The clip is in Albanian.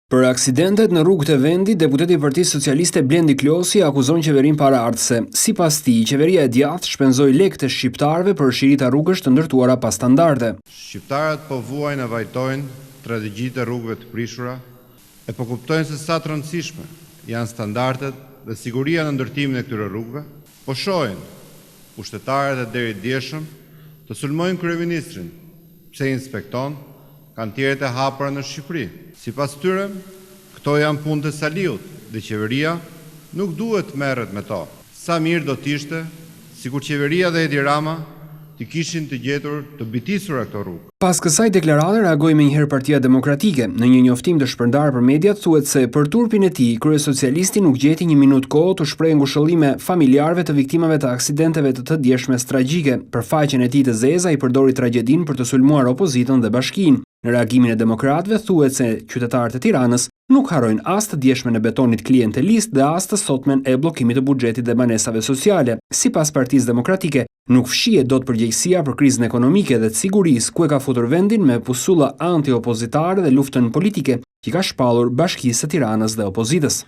Për aksidentet në rrugët e vendit, deputeti i Partisë Socialiste Blendi Klosi akuzon qeverinë paraardhëse. Sipas tij, qeveria e djathtë shpenzoi lekë të shqiptarëve për shirita rrugësh të ndërtuara pa standarde. Shqiptarët po vuajnë e vajtojnë strategjitë e rrugëve të prishura, e po kuptojnë se sa të rëndësishme janë standardet dhe siguria në ndërtimin e këtyre rrugëve, po shohin pushtetarët e deri djeshëm të sulmojnë kryeministrin, pse inspekton kantierët e hapura në Shqipëri. Sipas tyre, këto janë punë të Saliut dhe qeveria nuk duhet të merret me to. Sa mirë do t'ishte sikur qeveria dhe Edi Rama të kishin të gjetur të bitisura këto rrugë. Pas kësaj deklarate reagoi menjëherë Partia Demokratike. Në një njoftim të shpërndarë për mediat thuhet se për turpin e tij, kryesocialisti nuk gjeti një minutë kohë të shprehë ngushëllime familjarëve të viktimave të aksidenteve të djeshmes tragjike. Për faqen e tij të zeza i përdori tragjedinë për të sulmuar opozitën dhe bashkinë. Në reagimin e demokratëve thuhet se qytetarët e Tiranës nuk harrojnë as të djeshmen e betonit klientelist dhe as të sotmen e bllokimit të buxhetit dhe banesave sociale. Sipas Partisë Demokratike, nuk fshihet dot përgjegjësia për krizën ekonomike dhe të sigurisë ku e ka futur vendin me pusulla anti-opozitare dhe luftën politike që ka shpallur Bashkisë së Tiranës dhe opozitës.